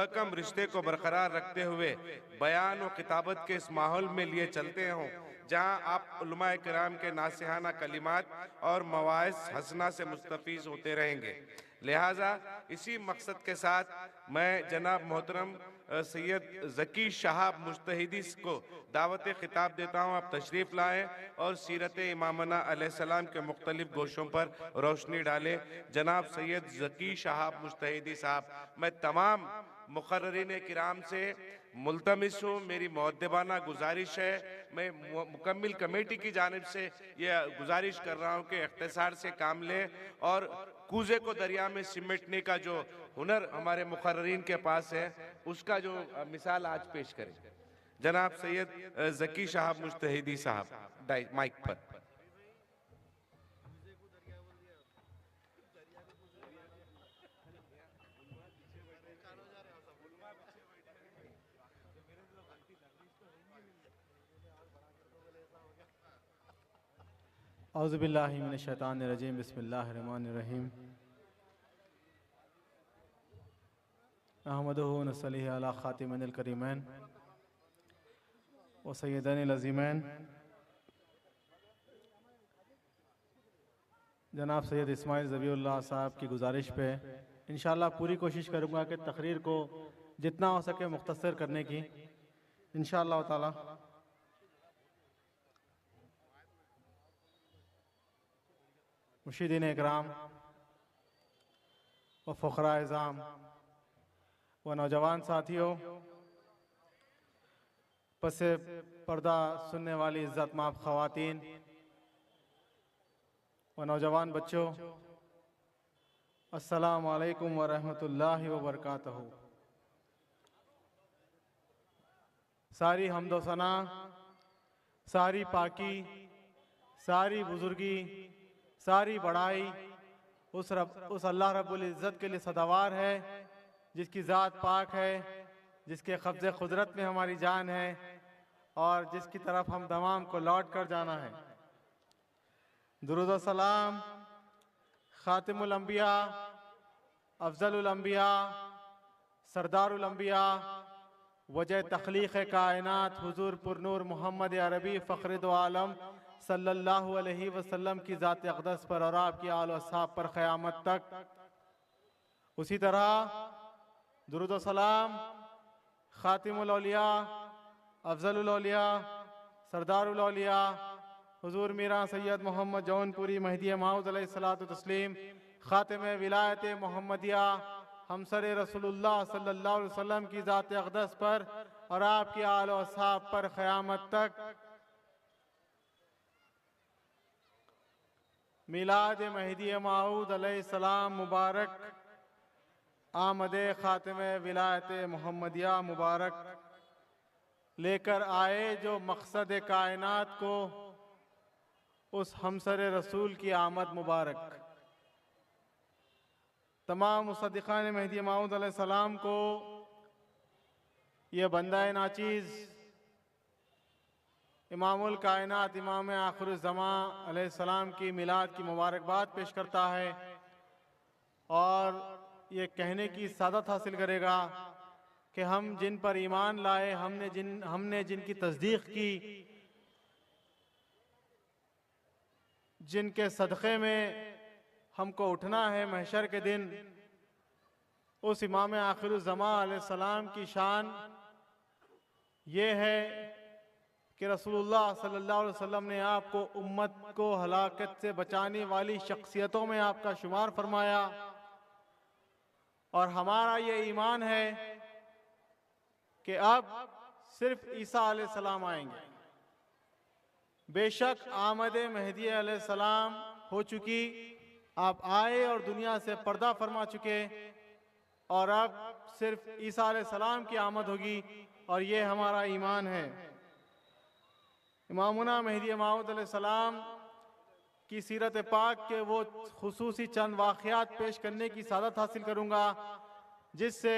मुस्तहकम रिश्ते को बरकरार रखते हुए बयान और किताबत के इस माहौल में लिए चलते हों जहां आप उलमाए किराम के नासिहाना कलिमात और मवाइज़ हसना से मुस्तफीज होते रहेंगे। लिहाजा इसी मकसद के साथ मैं जनाब मोहतरम सैयद ज़की शहाब मुजतहिदी को दावत खिताब देता हूँ, आप तशरीफ़ लाएँ और सीरत इमामना अलैहिस्सलाम के मुख्तलिफ गोशों पर रोशनी डालें। जनाब सैयद ज़की शहाब मुजतहिदी साहब, मैं तमाम मुक़र्रिरीन किराम से मुल्तमिस हूँ, मेरी मुअद्दबाना गुजारिश है, मैं मुकम्मिल कमेटी की जानिब से ये गुजारिश कर रहा हूँ कि इख्तिसार से काम लें और कूजे को दरिया में सिमटने का जो हुनर हमारे मुक़र्रिरीन के पास है उसका जो मिसाल आज पेश करें। जनाब सैयद ज़की शहाब मुजतहिदी साहब माइक पर। औज़ुबिल्लाहि मिनश्शैतानिर्रजीम बिस्मिल्लाहिर्रहमानिर्रहीम अहमदुहु व नसल्ली अला खातिमिल करीमैन व सय्यदनिल अज़ीमैन जनाब सैयद इस्माइल ज़बीउल्लाह साहब की गुजारिश पे इंशाअल्लाह पूरी कोशिश करूँगा कि तकरीर को जितना हो सके मुख्तसर करने की इंशाअल्लाह ताला। मुर्शिदीन इकराम व फ़ुक़रा इज़ाम व नौजवान साथियों, पसे पर्दा सुनने वाली इज़्ज़त माफ़ ख़वातीन व नौजवान बच्चों, अस्सलामु अलैकुम व रहमतुल्लाहि व बरकातहू। सारी हम्द व सना, सारी पाकी, सारी बुज़ुर्गी, सारी बड़ाई उस अल्लाह रब्बुल इज़्ज़त के लिए सदावार है जिसकी ज़ात पाक है, जिसके कब्ज़े क़ुदरत में हमारी जान है और जिसकी तरफ हम तमाम को लौट कर जाना है। दुरूद व सलाम ख़ातिमुल अंबिया, अफ़ज़लुल अंबिया, सरदारुल अंबिया, वजह तख़लीक़ कायनात हुज़ूर पुरनूर मोहम्मद अरबी फ़ख़्र दो आलम सल्लल्लाहु अलैहि वसल्लम की ज़ात अक़दस पर और आपकी आल व अस्हाब पर क़यामत तक। उसी तरह दुरूद व सलाम ख़ातिमुल औलिया, अफ़ज़लुल औलिया, सरदारुल औलिया हुज़ूर मीरा सैयद मोहम्मद जौनपुरी महदी मऊद अलैहिस्सलातु तस्लीम ख़ातिम विलायत मोहम्मदिया हमसर रसूलुल्लाह सल्लल्लाहु अलैहि वसल्लम की ज़ात अक़दस पर और आपकी आल व अस्हाब पर क़यामत तक। मिलाद महदी मऊद अलैहिस्सलाम मुबारक, आमदे ख़ातिम विलायत मोहम्मदिया मुबारक लेकर आए जो मकसद कायनात को, उस हमसर रसूल की आमद मुबारक। तमाम मुसद्दिक़ान महदी मऊद अलैहिस्सलाम को ये बंदा नाचीज़ इमामुल कायनात इमाम आखिरुज़्ज़मां अलैहिस्सलाम की मिलाद की मुबारकबाद पेश करता है और ये कहने की सादत हासिल करेगा कि हम जिन पर ईमान लाए, हमने जिनकी तस्दीक की, जिनके सदक़े में हमको उठना है महशर के दिन, उस इमाम आखिरुज़्ज़मां अलैहिस्सलाम की शान ये है कि रसूलुल्लाह सल्लल्लाहु अलैहि वसल्लम ने आपको उम्मत को हलाकत से बचाने वाली शख्सियतों में आपका शुमार फरमाया। और हमारा ये ईमान है कि अब सिर्फ ईसा अलैहिस्सलाम आएंगे। बेशक आमद महदी अलैहिस्सलाम हो चुकी, आप आए और दुनिया से पर्दा फरमा चुके और अब सिर्फ ईसा अलैहिस्सलाम की आमद होगी और ये हमारा ईमान है। इमामुना महदी मऊद अलैहिस्सलाम की सीरत पाक के वो खुसूसी चंद वाक़यात पेश करने की सादत हासिल करूँगा जिससे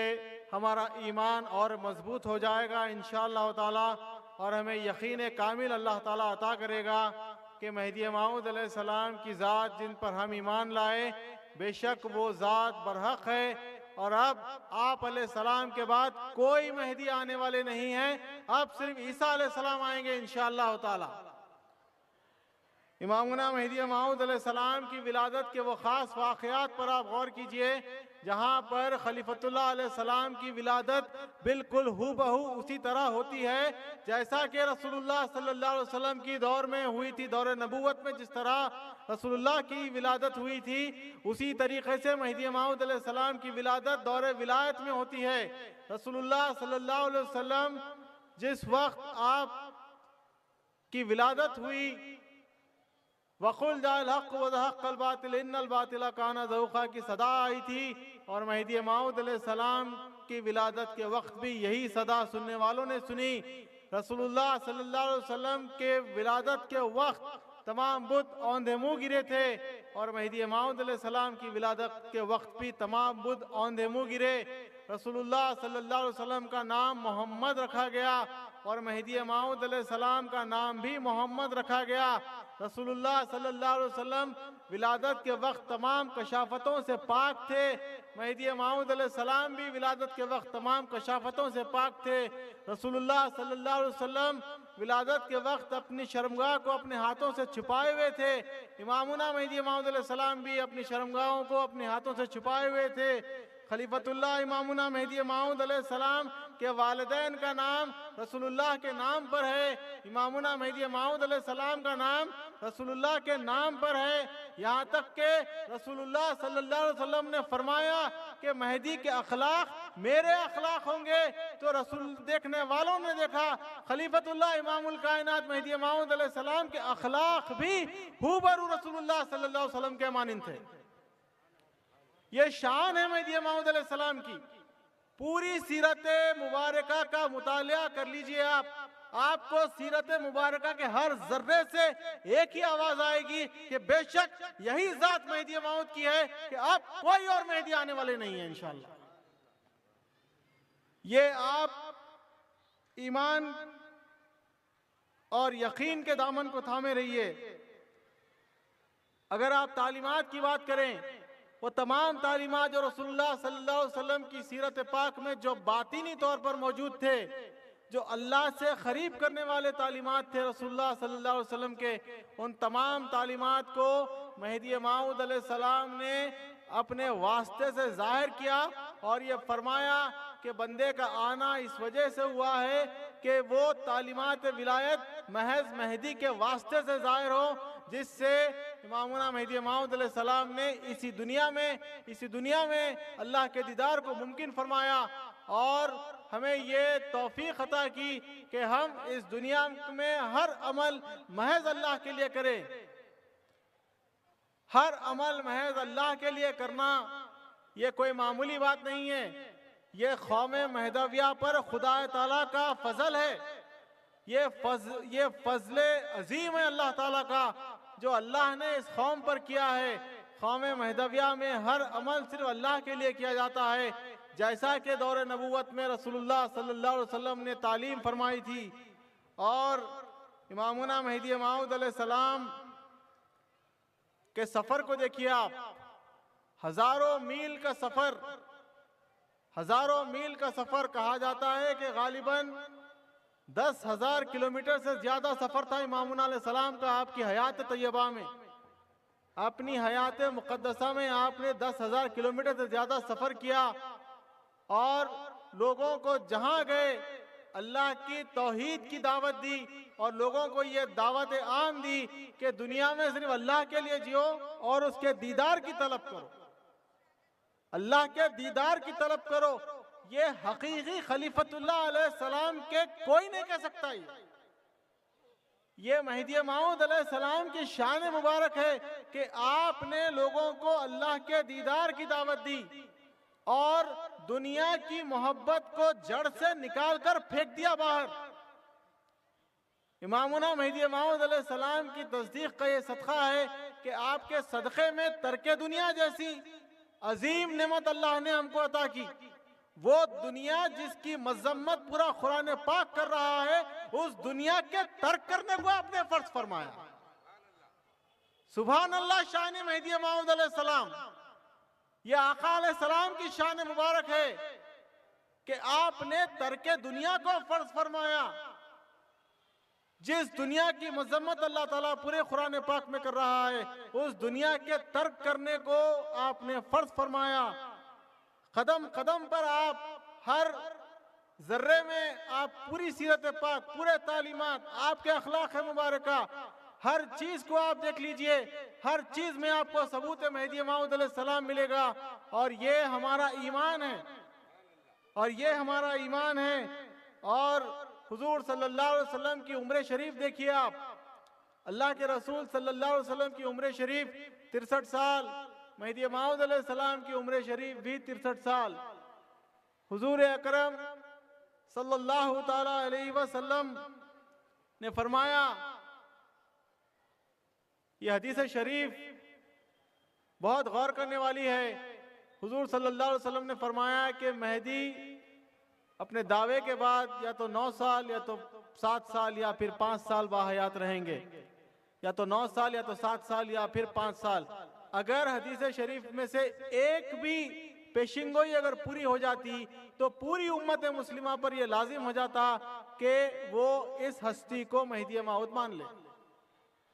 हमारा ईमान और मजबूत हो जाएगा इंशाअल्लाह ताला और हमें यकीन कामिल अल्लाह ताला अता करेगा कि महदी मऊद अलैहिस्सलाम की ज़ात जिन पर हम ईमान लाए बेशक वो ज़ात बरहक है और अब आप अलैहिस्सलाम के बाद कोई मेहदी आने वाले नहीं हैं, अब सिर्फ ईसा अलैहिस्सलाम आएंगे इंशाअल्लाह ताला। इमामुना मेहदी मऊद अलैहिस्सलाम की विलादत के वो ख़ास वाक़यात पर आप गौर कीजिए जहाँ पर खलीफतुल्लाह अलैहिस्सलाम की विलादत बिल्कुल हूबहू उसी तरह होती है जैसा कि रसूलुल्लाह सल्लल्लाहु अलैहि वसल्लम की दौर में हुई थी, दौर नबूवत में जिस तरह रसूलुल्लाह की विलादत हुई थी, उसी तरीके से मेहदी मऊद अलैहिस्सलाम की विलादत दौर विलायत में होती है। रसूलुल्लाह सल्लल्लाहु अलैहि वसल्लम जिस वक्त आप की विलादत हुई, वक़ुल जाअल हक़ व ज़हक़ल बातिल इन्नल बातिल काना ज़हूक़ा की सदा आई थी, और मेहदी मऊद अलैहिस्सलाम की विलादत के वक्त भी यही सदा सुनने वालों ने सुनी। रसूलुल्लाह सल्लल्लाहु अलैहि वसल्लम के विलादत के वक्त तमाम बुत औंधे मुँह गिरे थे, और मेहदी मऊद अलैहिस्सलाम की विलादत के वक्त भी तमाम बुत औंधे मुँह गिरे। रसूलुल्लाह सल्लल्लाहु अलैहि वसल्लम का नाम मोहम्मद रखा गया, और मेहदी मऊद अलैहिस्सलाम का नाम भी मोहम्मद रखा गया। रसूलुल्लाह सल्लल्लाहु अलैहि वसल्लम विलादत के वक्त तमाम कशाफतों से पाक थे, मेहदी मऊद अलैहिस्सलाम भी विलादत के वक्त तमाम कशाफतों से पाक थे। रसूलुल्लाह सल्लल्लाहु अलैहि वसल्लम विलादत के वक्त अपनी शर्मगाह को अपने हाथों से छुपाए हुए थे। इमामुना मेहदी मऊद अलैहिस्सलाम भी अपनी शर्मगाहों को अपने हाथों से छुपाए हुए थे। खलीफतुल्लाह इमामुना मेहदी मऊद अलैहिस्सलाम के वालिदैन का नाम रसूलुल्लाह के नाम पर है, इमामुना मेहदी मऊद अलैहिस्सलाम का नाम रसूलुल्लाह के नाम पर है। यहाँ तक के रसूलुल्लाह सल्लल्लाहु अलैहि वसल्लम ने फरमाया कि मेहदी के अखलाक मेरे अखलाक होंगे, तो रसूल देखने वालों ने देखा खलीफतुल्लाह इमामुल कायनात मेहदी मऊद अलैहिस्सलाम के अखलाक भी हूबहू रसूलुल्लाह सल्लल्लाहु अलैहि वसल्लम के मानिंद थे। ये शान है मेहदी मऊद अलैहिस्सलाम की। पूरी सीरत मुबारका का मुतालिया कर लीजिए आप, आपको सीरत मुबारका के हर जर्रे से एक ही आवाज आएगी कि बेशक यही जात मेहदी मऊद की है, कि अब कोई और मेहदी आने वाले नहीं है इंशाअल्लाह। ये आप ईमान और यकीन के दामन को थामे रहिए। अगर आप तालीमात की बात करें, वो तमाम तालीमात जो रसूलुल्लाह सल्लल्लाहु अलैहि वसल्लम की सीरत पाक में जो बातिनी तौर पर मौजूद थे, जो अल्लाह से करीब करने वाले तालीमात थे रसूलुल्लाह सल्लल्लाहु अलैहि वसल्लम के, उन तमाम तालीमात को मेहदी मऊद अलैहिस्सलाम ने अपने वास्ते से जाहिर किया, और ये फरमाया कि बंदे का आना इस वजह से हुआ है कि वो तालीमात विलायत महज मेहदी के वास्ते से जाहिर हो, जिससे इमामुना मेहदी मऊद अलैहिस्सलाम ने इसी दुनिया में अल्लाह के दीदार को मुमकिन फरमाया, और हमें ये तौफीक अता की कि हम इस दुनिया में हर अमल महज अल्लाह के लिए करें। हर अमल महज अल्लाह के लिए करना ये कोई मामूली बात नहीं है, ये कौम महदविया पर खुदा ताला का फजल है। ये फजल अजीम है अल्लाह ताला का, जो अल्लाह ने इस कौम पर किया है। कौम महदविया में हर अमल सिर्फ अल्लाह के लिए किया जाता है, जैसा कि दौर नबूवत में रसूलुल्लाह सल्लल्लाहु अलैहि वसल्लम ने तालीम फरमाई थी। और इमामुना मेहदी मऊद अलैहिस्सलाम के सफर को देखिए आप, हजारों मील का सफर कहा जाता है कि गालिबन 10,000 किलोमीटर से ज्यादा सफर था इमामुना अलैहिस्सलाम का आपकी हयात तैयबा में। अपनी हयात मुक़द्दसा में आपने 10,000 किलोमीटर से ज्यादा सफर किया, और लोगों को जहां गए अल्लाह की तौहीद की दावत दी, और लोगों को ये दावत आम दी कि दुनिया में सिर्फ अल्लाह के लिए जियो और उसके दीदार की तलब करो, अल्लाह के दीदार की तलब करो। ये हकीकी खलीफतुल्लाह अलैहिस्सलाम के कोई नहीं कह सकता। ये मेहदी मऊद अलैहिस्सलाम की शान मुबारक है कि आपने लोगों को अल्लाह के दीदार की दावत दी और दुनिया की मोहब्बत को जड़ से निकालकर फेंक दिया बाहर। इमामुना मेहदी मऊद अलैहिस्सलाम की तस्दीक का ये सदका है कि आपके सदक़े में तर्के दुनिया जैसी अजीम नेमत अल्लाह ने हमको अता की। वो दुनिया जिसकी मजम्मत पूरा कुरान पाक कर रहा है, उस दुनिया के तर्क करने को आपने फर्ज फरमाया। सुभान अल्लाह शान मेहदी मऊद अलैहिस्सलाम। ये आका अलैहिस्सलाम की शान मुबारक है कि आपने तर्के दुनिया को फर्ज फरमाया। जिस दुनिया की मजम्मत अल्लाह ताला पूरे कुरान पाक में कर रहा है, उस दुनिया के तर्क करने को आपने फर्ज फरमाया। कदम कदम पर आप हर जर्रे में आप पूरी सीरत पाक, पूरे तालीमात, आपके अखलाक मुबारका, हर चीज को आप देख लीजिए, हर चीज में आपको सबूत मेहदी मौऊद अलैहिस्सलाम मिलेगा। और ये हमारा ईमान है, और ये हमारा ईमान है। और हुजूर सल्लल्लाहु अलैहि वसल्लम की उम्र शरीफ देखिए आप, अल्लाह के रसूल सल्लल्लाहु अलैहि वसल्लम की उम्र शरीफ 63 साल, मेहदी मौऊद अलैहिस्सलाम की उम्र शरीफ भी 63 साल। हुजूर अकरम सल्लल्लाहु ताला अलैहि वसल्लम ने फरमाया, यह हदीस शरीफ बहुत गौर करने वाली है। हुजूर सल्लल्लाहु अलैहि वसल्लम ने फरमाया कि मेहदी अपने दावे के बाद या तो 9 साल या तो 7 साल या फिर 5 साल बाहयात रहेंगे, या तो 9 साल या तो 7 साल या फिर 5 साल। अगर हदीस शरीफ में से एक भी पेशिंगोई अगर पूरी हो जाती तो पूरी उम्मत मुस्लिमा पर यह लाजिम हो जाता कि वो इस हस्ती को मेहदी मौऊद मान ले।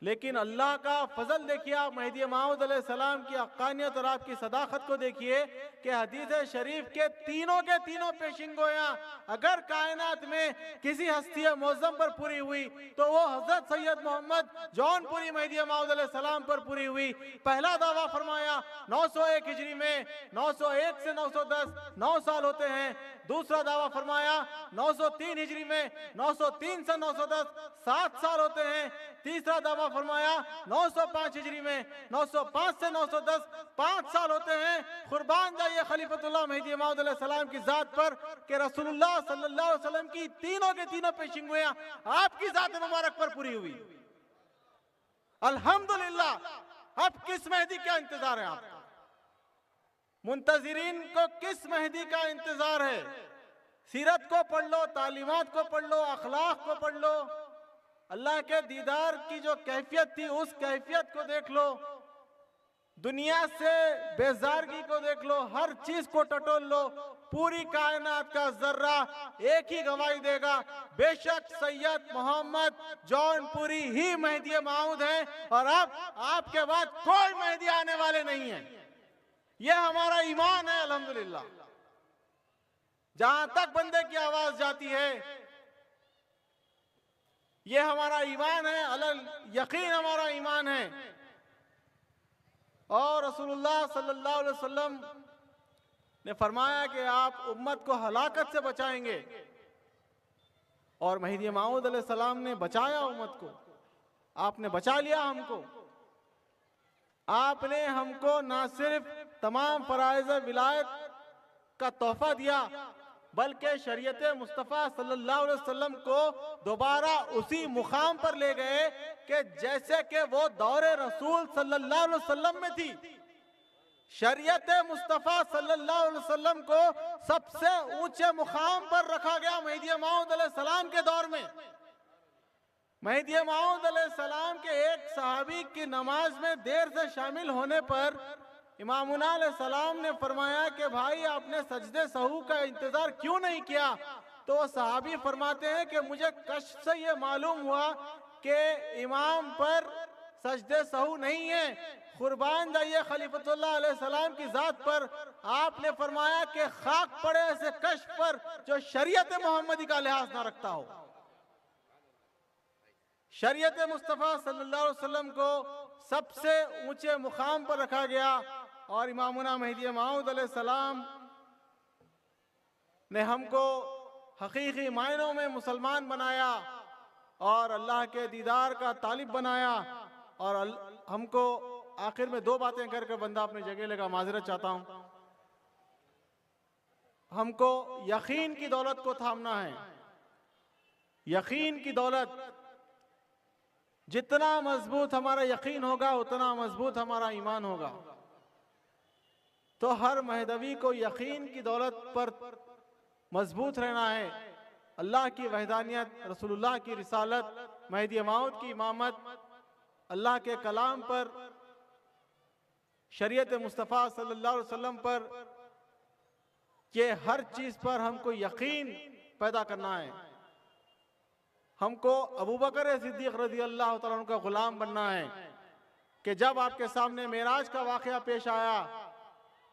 लेकिन अल्लाह का फजल देखिए आप, मेहदी मौऊद अलैहिस्सलाम की हक्कानियत और आपकी सदाकत को देखिए कि हदीस शरीफ के तीनों पेशिंगोयां अगर कायनात में किसी हस्ती मौज़म पर पूरी हुई तो वो हजरत सैयद मोहम्मद जौनपुरी मेहदी मौऊद अलैहिस्सलाम पर पूरी हुई। पहला दावा फरमाया 901 हिजरी में, 901 से 910 9 साल होते हैं। दूसरा दावा फरमाया 903 हिजरी में, 903 से 910 7 साल होते हैं। तीसरा दावा फरमाया 905 हिजरी में, 905 से 910 5 साल होते हैं। कुर्बान जाइए खलीफतुल्लाह मेहदी मौऊद अलैहिस्सलाम की जात पर कि रसूलुल्लाह सल्लल्लाहु अलैहि वसल्लम की तीनों के तीनों पेशिंगोयां आपकी जात मुबारक पर पूरी हुई। अल्हम्दुलिल्लाह। अब किस मेहदी का इंतजार है आपका? मुंतजिरीन को किस मेहदी का इंतजार है? सीरत को पढ़ लो, तालीमात को पढ़ लो, अखलाक को पढ़ लो, अल्लाह के दीदार की जो कैफियत थी उस कैफियत को देख लो, दुनिया से बेजारगी को देख लो, हर चीज को टटोल लो। पूरी कायनात का जर्रा एक ही गवाही देगा, बेशक सैयद मोहम्मद जौनपुरी ही मेहदी मौऊद है और अब आपके बाद कोई मेहदी आने वाले नहीं है। यह हमारा ईमान है अल्हम्दुलिल्लाह। जहां तक बंदे की आवाज जाती है यह हमारा ईमान है, अलल यकीन हमारा ईमान है। और रसूलुल्लाह सल्लल्लाहु अलैहि वसल्लम ने फरमाया कि आप उम्मत को हलाकत से बचाएंगे, और मेहदी मौऊद अलैहिस्सलाम ने बचाया उम्मत को। आपने बचा लिया हमको। आपने हमको ना सिर्फ तमाम फराइज़ विलायत का तोहफा दिया बल्कि शरीयत मुस्तफ़ा सल्लल्लाहु अलैहि वसल्लम को दोबारा उसी मुकाम पर ले गए कि जैसे कि वो दौरे रसूल सल्लल्लाहु अलैहि वसल्लम में थी। शरीयत मुस्तफ़ा सल्लल्लाहु अलैहि वसल्लम को सबसे ऊंचे मुकाम पर रखा गया मेहदी मौऊद अलैहिस्सलाम के दौर में। मेहदी मौऊद अलैहिस्सलाम के एक सहाबी की नमाज में देर से शामिल होने पर इमामुना अलैहिस्सलाम ने फरमाया कि भाई आपने सजदे सहू का इंतजार क्यों नहीं किया? तो वो सहाबी फरमाते हैं कि मुझे कश्फ से ये मालूम हुआ कि इमाम पर सजदे सहू नहीं है। कुर्बान जाइए खलीफतुल्लाह अलैहिस्सलाम की जात पर, आपने फरमाया कि खाक पड़े ऐसे कश्फ पर जो शरीयत मोहम्मदी का लिहाज ना रखता हो। शरीयत मुस्तफ़ा सल्लल्लाहु अलैहि वसल्लम को सबसे ऊंचे मुकाम पर रखा गया और इमामुना मेहदी मौऊद अलैहिस्सलाम ने हमको हकीकी मायनों में मुसलमान बनाया और अल्लाह के दीदार का तालिब बनाया। और हमको आखिर में 2 बातें करके बंदा अपनी जगह लेगा, माजरत चाहता हूं। हमको यकीन की दौलत को थामना है। यकीन की दौलत, जितना मजबूत हमारा यकीन होगा उतना मजबूत हमारा ईमान होगा। तो हर महदवी को यकीन की दौलत पर मजबूत रहना है। अल्लाह की वहदानियत, रसूलुल्लाह की रिसालत, मेहदी मौऊद की इमामत, अल्लाह के कलाम पर शरीयत मुस्तफ़ा सल्लल्लाहु अलैहि वसल्लम पर, ये हर चीज पर हमको यकीन पैदा करना है। हमको अबू बकर सिद्दीक रज़ी अल्लाह तआला अन्हु का गुलाम बनना है कि जब आपके सामने मेराज का वाक़या पेश आया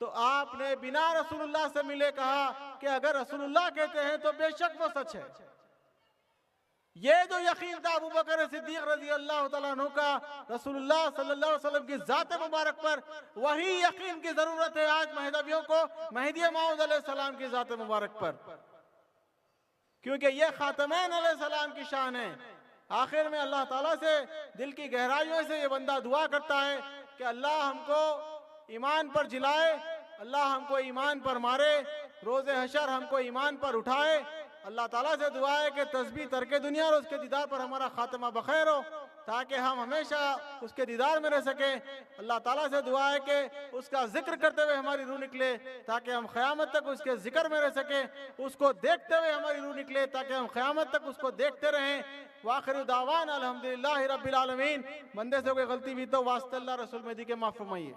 तो आपने बिना रसूलुल्लाह से मिले कहा कि अगर रसूलुल्लाह कहते हैं तो बेशक वो सच है। ये जो यकीन था अबू बकर सिद्दीक रज़ी अल्लाह तआला अन्हु का रसूलुल्लाह सल्लल्लाहु अलैहि वसल्लम की ज़ात मुबारक पर, वही यकीन की जरूरत है आज महदवियों को महदी मौऊद अलैहिस्सलाम की ज़ात मुबारक पर, क्योंकि ये खातमैन अलैहिस्सलाम की शान है। आखिर में अल्लाह ताला से दिल की गहराइयों से ये बंदा दुआ करता है कि अल्लाह हमको ईमान पर जिलाए, अल्लाह हमको ईमान पर मारे, रोज़े हशर हमको ईमान पर उठाए। अल्लाह ताला से दुआ है कि तस्बीह तरके दुनिया और उसके दीदार पर हमारा खात्मा बखैर हो, ताकि हम हमेशा उसके दीदार में रह सके। अल्लाह ताला से दुआ है कि उसका जिक्र करते हुए हमारी रूह निकले, ताकि हम क़यामत तक उसके जिक्र में रह सके। उसको देखते हुए हमारी रूह निकले, ताकि हम क़यामत तक उसको देखते रहें। वाखिर दावान अल्हम्दुलिल्लाहि रब्बिल आलमीन। बंदे से कोई गलती भी तो वास्ते अल्लाह रसूल मेहदी के माफ़ फरमाइए।